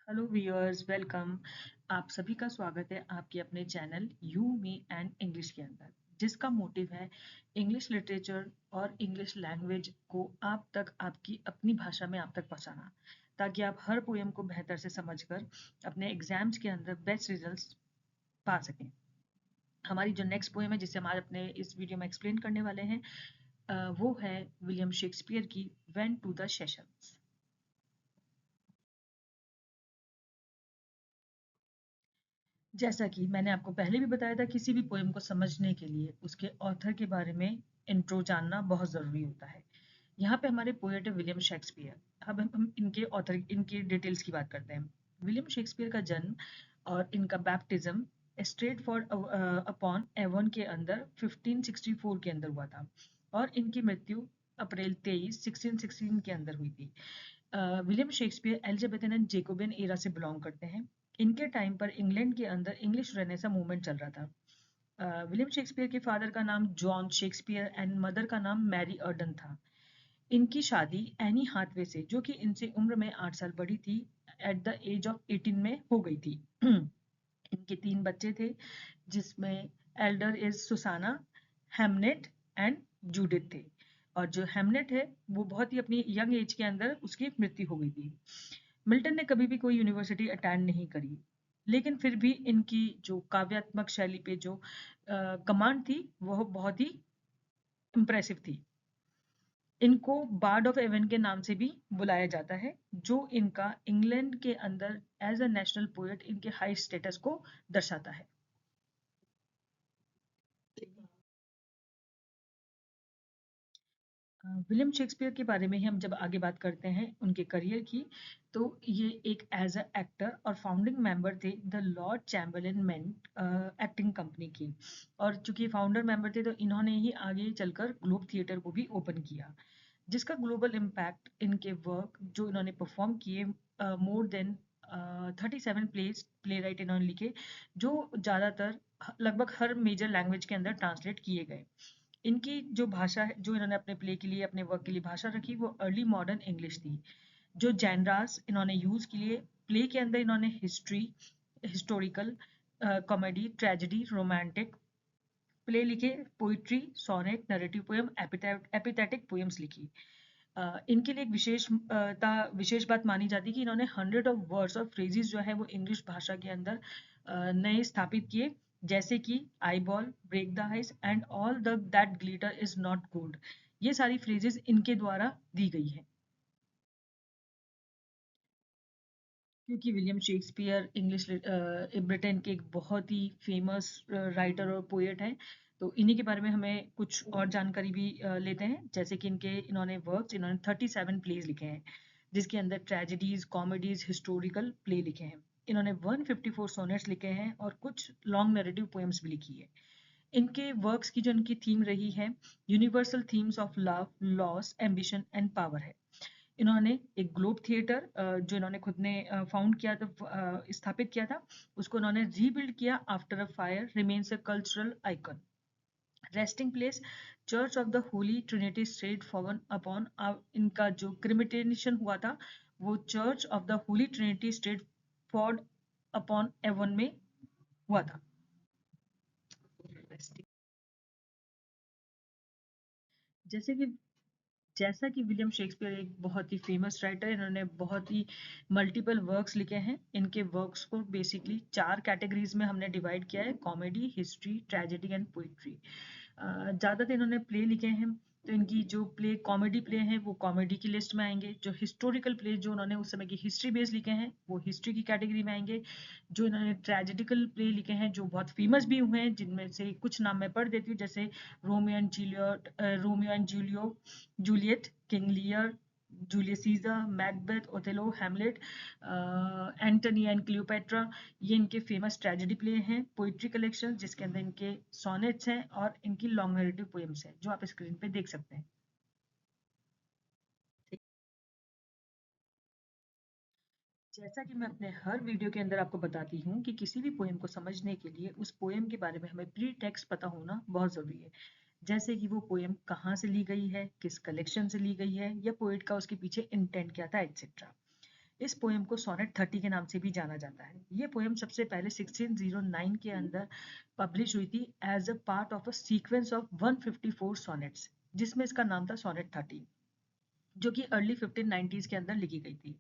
Hello viewers, welcome. आप सभी का स्वागत है आपके अपने channel you me and English के अंदर, जिसका मोटिव है इंग्लिश लिटरेचर और इंग्लिश लैंग्वेज को आप तक, आपकी अपनी भाषा में आप तक पहुंचाना, ताकि आप हर पोएम को बेहतर से समझकर अपने एग्जाम्स के अंदर बेस्ट रिजल्ट्स पा सकें। हमारी जो नेक्स्ट पोएम है जिसे हम आज अपने इस वीडियो में एक्सप्लेन करने वाले हैं, वो है विलियम शेक्सपियर की वेन टू द सेशंस। जैसा कि मैंने आपको पहले भी बताया था, किसी भी पोएम को समझने के लिए उसके ऑथर के बारे में इंट्रो जानना बहुत ज़रूरी होता है। यहाँ पे हमारे पोएट है विलियम शेक्सपियर। अब हम इनके ऑथर, इनकी डिटेल्स की बात करते हैं। विलियम शेक्सपियर का जन्म और इनका baptism Stratford upon Avon के अंदर 1564 के अंदर हुआ था, और इनकी मृत्यु अप्रैल 23 1616 के अंदर हुई थी। William Shakespeare Elizabethan and Jacobian era से बिलोंग करते हैं। इनके टाइम पर इंग्लैंड के अंदर इंग्लिश रेनेसा मूवमेंट चल रहा था। विलियम शेक्सपियर के फादर का नाम जॉन शेक्सपियर एंड मदर का नाम मैरी अर्डन था। इनकी शादी एनी हाथवे से, जो कि इनसे उम्र में 8 साल बड़ी थी, एट द एज ऑफ 18 में हो गई थी। इनके 3 बच्चे थे, जिसमें elder is Susanna, Hamnet and Judith थे। और जो हेमनेट है वो बहुत ही अपनी यंग एज के अंदर उसकी मृत्यु हो गई थी। मिल्टन ने कभी भी कोई यूनिवर्सिटी अटेंड नहीं करी, लेकिन फिर भी इनकी जो काव्यात्मक शैली पे जो कमांड थी वह बहुत ही इम्प्रेसिव थी। इनको बार्ड ऑफ एवन के नाम से भी बुलाया जाता है, जो इनका इंग्लैंड के अंदर एज अ नेशनल पोएट इनके हाई स्टेटस को दर्शाता है। विलियम शेक्सपियर के बारे में ही हम जब आगे बात करते हैं उनके करियर की, तो ये एक एज अ एक्टर और फाउंडिंग मेंबर थे the Lord Chamberlain meant acting company की। और चूंकि फाउंडर मेंबर थे, तो इन्होंने ही आगे चलकर ग्लोब थिएटर को भी ओपन किया, जिसका ग्लोबल इम्पैक्ट इनके वर्क जो इन्होंने परफॉर्म किए, मोर देन 37 प्ले राइट इन्होंने लिखे, जो ज़्यादातर लगभग हर मेजर लैंग्वेज के अंदर ट्रांसलेट किए गए। इनकी जो भाषा है, जो इन्होंने अपने प्ले के लिए, अपने वर्क के लिए भाषा रखी, वो अर्ली मॉडर्न इंग्लिश थी। जो जैनरास इन्होंने यूज़ किए प्ले के अंदर, इन्होंने history, historical, comedy, tragedy, romantic play लिखे, poetry, sonnet, narrative poem, epithetic poems लिखी। इनके लिए एक विशेष बात मानी जाती है कि इन्होंने 100 of वर्ड्स और फ्रेजेस जो है वो इंग्लिश भाषा के अंदर नए स्थापित किए, जैसे कि eyeball, break the ice and all the that glitter is not gold. ये सारी फ्रेजेस इनके द्वारा दी गई है। क्योंकि विलियम शेक्सपियर इंग्लिश ब्रिटेन के एक बहुत ही फेमस राइटर और पोएट हैं, तो इन्हीं के बारे में हमें कुछ और जानकारी भी लेते हैं। जैसे कि इन्होंने 37 प्लेज लिखे हैं, जिसके अंदर ट्रेजेडीज, कॉमेडीज, हिस्टोरिकल प्ले लिखे हैं। इन्होंने 154 सोनेट्स लिखे हैं और कुछ लॉन्ग नैरेटिव पोएम्स भी लिखी है। इनके वर्क्स की जो इनकी थीम रही है, universal themes of love, loss, ambition and power है। इन्होंने एक ग्लोब थिएटर जो इन्होंने खुद ने फाउंड किया था, स्थापित किया था, उसको इन्होंने रीबिल्ड किया after a fire, remains a cultural icon. Resting place, Church of the Holy Trinity Stratford upon, इनका जो क्रिमिटेशन हुआ था वो Church of the Holy Trinity Stratford upon Avon में हुआ था। जैसे कि जैसा कि विलियम शेक्सपियर एक बहुत ही फेमस राइटर है, इन्होंने बहुत ही मल्टीपल वर्क्स लिखे हैं। इनके वर्क्स को बेसिकली 4 कैटेगरीज में हमने डिवाइड किया है: comedy, history, tragedy and poetry. ज़्यादातर इन्होंने प्ले लिखे हैं, तो इनकी जो प्ले कॉमेडी प्ले हैं वो कॉमेडी की लिस्ट में आएंगे। जो हिस्टोरिकल प्ले जो उन्होंने उस समय की हिस्ट्री बेस्ड लिखे हैं वो हिस्ट्री की कैटेगरी में आएंगे। जो इन्होंने ट्रेजेडिकल प्ले लिखे हैं जो बहुत फेमस भी हुए हैं, जिनमें से कुछ नाम मैं पढ़ देती हूँ, जैसे Romeo and Juliet, King Lear, Julius Caesar, Macbeth, Othello, Hamlet, Antony and Cleopatra. ये इनके फेमस ट्रेजेडी प्ले हैं। पोइट्री कलेक्शन जिसके अंदर इनके सोनेट्स हैं और इनकी लॉन्ग नैरेटिव पोएम्स हैं, जो आप स्क्रीन पे देख सकते हैं। जैसा कि मैं अपने हर वीडियो के अंदर आपको बताती हूँ कि किसी भी पोएम को समझने के लिए उस पोएम के बारे में हमें प्री टेक्स्ट पता होना बहुत ज़रूरी है। जैसे कि वो पोएम कहाँ से ली गई है, किस कलेक्शन से ली गई है, या पोएट का उसके पीछे इंटेंट क्या था, एक्सेट्रा। इस पोएम को सोनेट 30 के नाम से भी जाना जाता है। ये पोएम सबसे पहले 1609 के अंदर पब्लिश हुई थी as a part of a sequence of 154 sonnets, जिसमें इसका नाम था सोनेट 30, जो कि अर्ली 1590s के अंदर लिखी गई थी।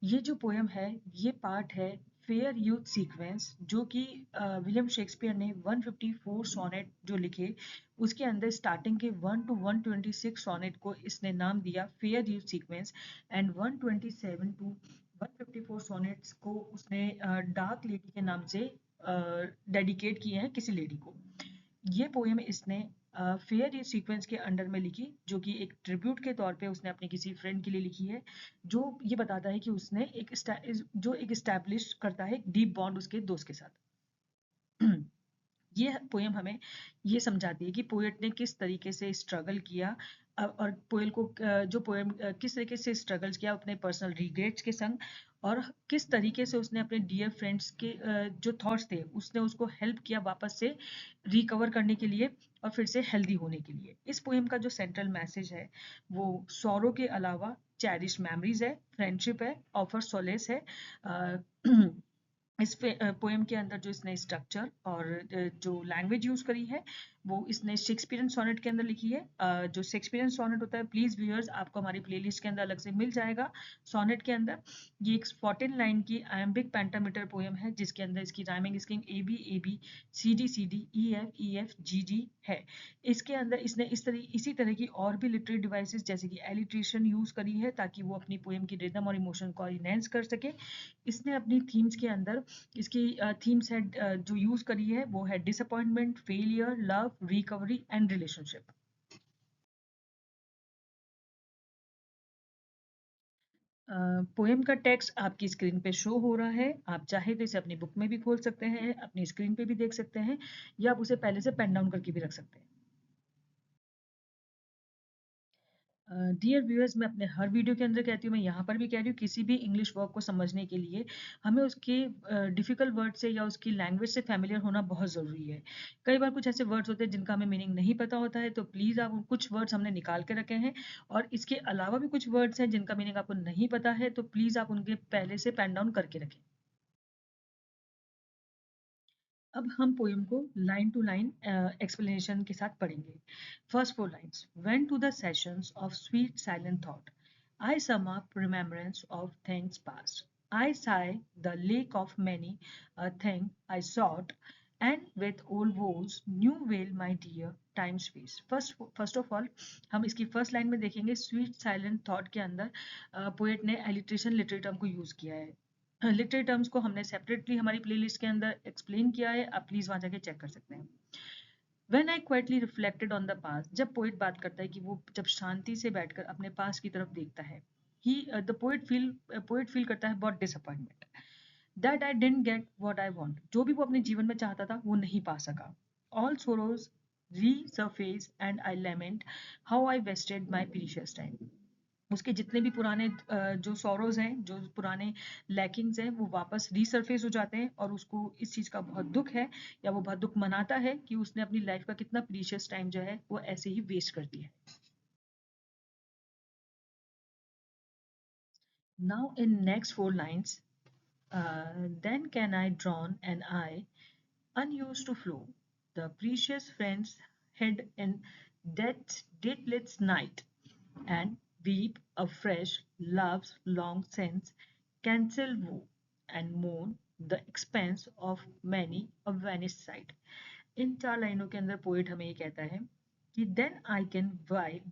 ये जो पोएम है ये पार्ट है फेयर यूथ सीक्वेंस, जो कि विलियम शेक्सपियर ने 154 सोनेट जो लिखे उसके अंदर स्टार्टिंग के 1 to 126 सोनेट को इसने नाम दिया fair youth sequence, and 127 to 154 sonnets को उसने डार्क लेडी के नाम से डेडिकेट किए हैं किसी लेडी को। ये पोएम इसने फेयर ये सीक्वेंस के अंडर में लिखी, जो कि एक ट्रिब्यूट के तौर पे उसने अपने किसी फ्रेंड के लिए लिखी है, जो ये बताता है कि उसने जो एक इस्टेब्लिश करता है डीप बॉन्ड उसके दोस्त के साथ। ये पोएम हमें ये समझाती है कि पोएट ने किस तरीके से स्ट्रगल किया, और पोएल को जो पोएम किस तरीके से स्ट्रगल्स किया अपने पर्सनल रिग्रेट्स के संग, और किस तरीके से उसने अपने डियर फ्रेंड्स के जो थॉट्स थे उसने उसको हेल्प किया वापस से रिकवर करने के लिए और फिर से हेल्दी होने के लिए। इस पोएम का जो सेंट्रल मैसेज है वो सॉरो के अलावा चेरिश मेमोरीज है, फ्रेंडशिप है, ऑफर सोलेस है। इस पोएम के अंदर जो इसने स्ट्रक्चर और जो लैंग्वेज यूज करी है वो इसने शेक्सपियरन सोनेट के अंदर लिखी है। जो शेक्सपियरन सोनेट होता है, प्लीज व्यूअर्स, आपको हमारी प्लेलिस्ट के अंदर अलग से मिल जाएगा। सोनेट के अंदर ये एक 14 लाइन की आयम्बिक पेंटामीटर पोएम है, जिसके अंदर इसकी rhyming scheme A B C D E F G है। इसके अंदर इसने इसी तरह की और भी लिटरेरी डिवाइसेस जैसे कि एलिट्रेशन यूज करी है, ताकि वो अपनी पोएम की रिदम और इमोशन को इनहेंस कर सके। इसने अपनी थीम्स के अंदर इसकी थीम्स है जो यूज करी है वो है disappointment, failure, love, recovery and relationship. Poem का टेक्स्ट आपकी स्क्रीन पे शो हो रहा है। आप चाहे तो इसे अपनी बुक में भी खोल सकते हैं, अपनी स्क्रीन पे भी देख सकते हैं, या आप उसे पहले से पेन डाउन करके भी रख सकते हैं। डियर व्यूअर्स, मैं अपने हर वीडियो के अंदर कहती हूँ, मैं यहाँ पर भी कह रही हूँ, किसी भी इंग्लिश वर्ड को समझने के लिए हमें उसके डिफिकल्ट वर्ड से या उसकी लैंग्वेज से फैमिलियर होना बहुत ज़रूरी है। कई बार कुछ ऐसे वर्ड्स होते हैं जिनका हमें मीनिंग नहीं पता होता है, तो प्लीज़ आप कुछ वर्ड्स हमने निकाल के रखे हैं, और इसके अलावा भी कुछ वर्ड्स हैं जिनका मीनिंग आपको नहीं पता है, तो प्लीज़ आप उनके पहले से पेन डाउन करके रखें। अब हम पोएम को लाइन टू लाइन एक्सप्लेनेशन के साथ पढ़ेंगे। First four lines. Went to the sessions of sweet silent thought, I sum up remembrance of things past. I sigh the lake of many a thing I sought, and with old woes new veil my dear time's face. First of all हम इसकी first line में देखेंगे sweet silent thought के अंदर poet ने alliteration literary term को use किया है। लिटरेरी टर्म्स को हमने सेपरेटली हमारी प्लेलिस्ट के अंदर एक्सप्लेन किया है, आप प्लीज वहां जाके चेक कर सकते हैं। When I quietly reflected on the past, जब पोएट बात करता है कि वो जब शांति से बैठकर अपने पास की तरफ देखता है, द पोएट फील करता है बहुत disappointment, that I didn't get what I want, जो भी वो अपने जीवन में चाहता था वो नहीं पा सका। All sorrows resurface and I lament how I wasted my precious time. उसके जितने भी पुराने जो सॉरोज हैं, जो पुराने लैकिंग्स हैं, वो वापस रीसरफेस हो जाते हैं, और उसको इस चीज़ का बहुत दुख है, या वो बहुत दुख मनाता है कि उसने अपनी लाइफ का कितना प्रीशियस टाइम जो है वो ऐसे ही वेस्ट कर दिया है। Now in next four lines, then can I drown an eye unused to flow, the precious friends hid in death's dateless night, and weep afresh love's long since cancelled woe, and mourn the expense of many a vanished sight. इन चार लाइनों के अंदर poet हमें ये कहता है कि then I can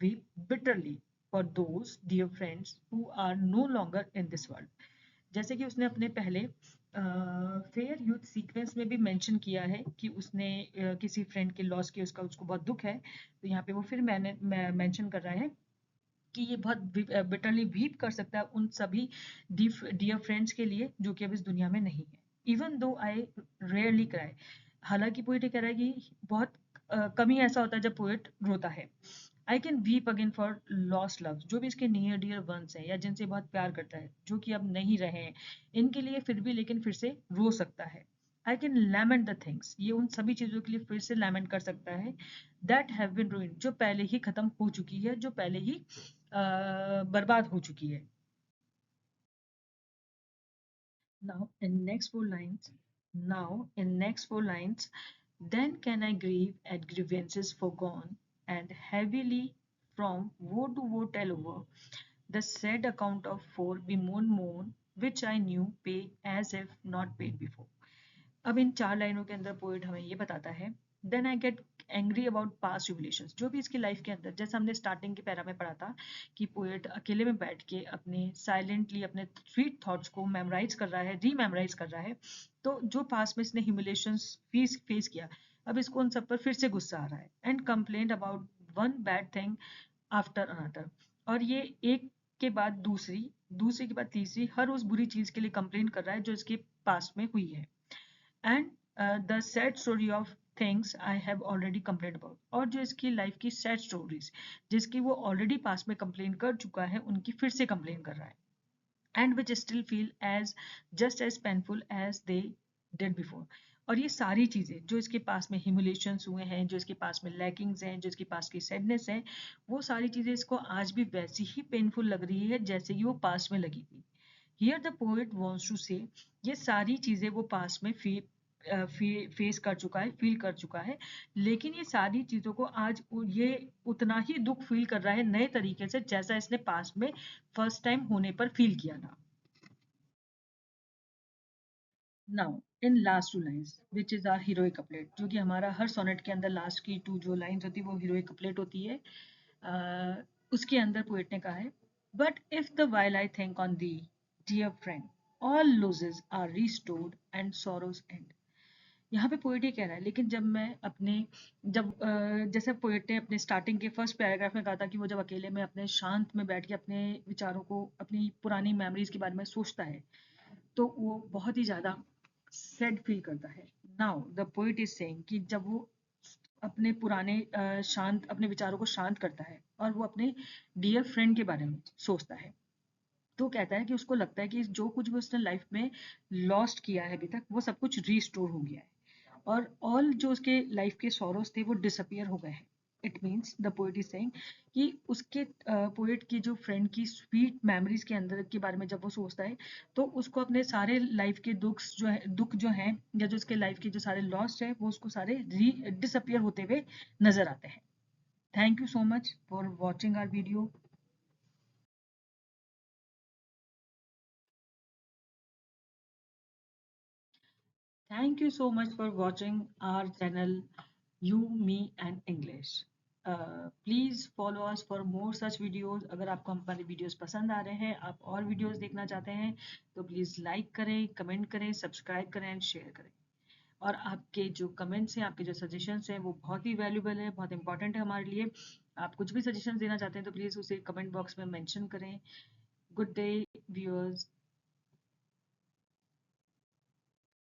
weep bitterly for those dear friends who are no longer in this world. जैसे कि उसने अपने पहले फेयर यूथ सीक्वेंस में भी मेंशन किया है कि उसने किसी फ्रेंड के लॉस की उसको बहुत दुख है, तो यहाँ पे वो फिर मैंने मेंशन कर रहा है कि ये बहुत बिटरली वीप कर सकता है उन सभी डियर फ्रेंड्स के लिए जो कि अब इस दुनिया में नहीं है। इवन दो आई रेयरली क्राई, हालांकि पोएट ये कह रहा है कि बहुत कम ही ऐसा होता है जब पोएट रोता है। I can weep again for lost love, जो भी इसके नियर डियर वंस हैं या जिनसे बहुत प्यार करता है जो कि अब नहीं रहे हैं, इनके लिए फिर भी लेकिन फिर से रो सकता है। I can lament the things, ये उन सभी चीज़ों के लिए फिर से लैमेंट कर सकता है दैट हैव बिन रूइंड, जो पहले ही खत्म हो चुकी है, जो पहले ही बर्बाद हो चुकी है। Now in next four lines, then can I grieve at grievances forgone, and heavily from woe to woe tell over the said account of four bemoan moan, which I knew pay as if not paid before. अब इन चार लाइनों के अंदर poet हमें ये बताता है, then I get angry about past tribulations, जो भी इसकी लाइफ के अंदर, जैसे हमने स्टार्टिंग के पैरा में पढ़ा था कि पोएट अकेले में बैठ के अपने साइलेंटली अपने स्वीट थॉट्स को मेमोराइज कर रहा है, रीमेमोराइज कर रहा है, तो जो पास्ट में इसने ह्यूमिलेशंस फेस किया, अब इसको उन सब पर फिर से गुस्सा आ रहा है, and complaint about one bad thing after another, और ये एक के बाद दूसरी, दूसरी के बाद तीसरी, हर उस बुरी चीज के लिए कंप्लेन कर रहा है जो इसके पास्ट में हुई है, and the sad story of things I have already complain about, और जो इसकी लाइफ की सैड स्टोरीज जिसकी वो ऑलरेडी पास में कंप्लेन कर चुका है, उनकी फिर से कंप्लेन कर रहा है, and which still feel as just as painful as they did before, और ये सारी चीज़ें जो इसके पास में ह्यूमिलेशंस हुए हैं, जो इसके पास में लैकिंग्स हैं, जो इसके पास की सैडनेस है, वो सारी चीज़ें इसको आज भी वैसी ही पेनफुल लग रही है जैसे कि वो पास में लगी थी। Here the poet wants to say, ये सारी चीजें वो पास में फेस कर चुका है, फील कर चुका है, लेकिन ये सारी चीजों को आज ये उतना ही दुख फील कर रहा है नए तरीके से, जैसा इसने पास्ट में फर्स्ट टाइम होने पर फील किया था। Now in last two lines which is our heroic couplet, जो कि हमारा हर सोनेट के अंदर लास्ट की टू जो लाइंस होती है वो हीरोइक कपलेट होती है। उसके अंदर पोएट ने कहा है, but if the while I think on thee dear friend, all losses are restored and sorrows end. यहाँ पे पोएट ये कह रहा है, लेकिन जब मैं अपने जैसे पोएट ने अपने स्टार्टिंग के फर्स्ट पैराग्राफ में कहा था कि वो जब अकेले में अपने शांत में बैठ के अपने विचारों को, अपनी पुरानी मेमोरीज के बारे में सोचता है, तो वो बहुत ही ज्यादा सैड फील करता है। Now the poet is saying कि जब वो अपने पुराने शांत अपने विचारों को शांत करता है और वो अपने डियर फ्रेंड के बारे में सोचता है, तो कहता है कि उसको लगता है कि जो कुछ भी उसने लाइफ में लॉस्ट किया है अभी तक, वो सब कुछ रीस्टोर हो गया है, और ऑल जो उसके लाइफ के सॉरोज थे वो डिसअपियर हो गए हैं। It means the poet is saying कि उसके पोएट की जो फ्रेंड की स्वीट मेमोरीज के अंदर के बारे में जब वो सोचता है, तो उसको अपने सारे लाइफ के दुख जो हैं, या जो उसके लाइफ के जो सारे लॉस्ट है, वो उसको सारे डिसअपियर होते हुए नजर आते हैं। Thank you so much for watching our video. Thank you so much for watching our channel You, Me and English. Please follow us for more such videos. अगर आपको हमारे वीडियोज़ पसंद आ रहे हैं, आप और वीडियोज़ देखना चाहते हैं, तो प्लीज़ लाइक करें, कमेंट करें, सब्सक्राइब करें एंड शेयर करें। और आपके जो कमेंट्स हैं, आपके जो सजेशंस हैं, वो बहुत ही वैल्यूबल है, बहुत इंपॉर्टेंट है हमारे लिए। आप कुछ भी सजेशंस देना चाहते हैं तो प्लीज़ उसे कमेंट बॉक्स में मेंशन करें। Good day viewers.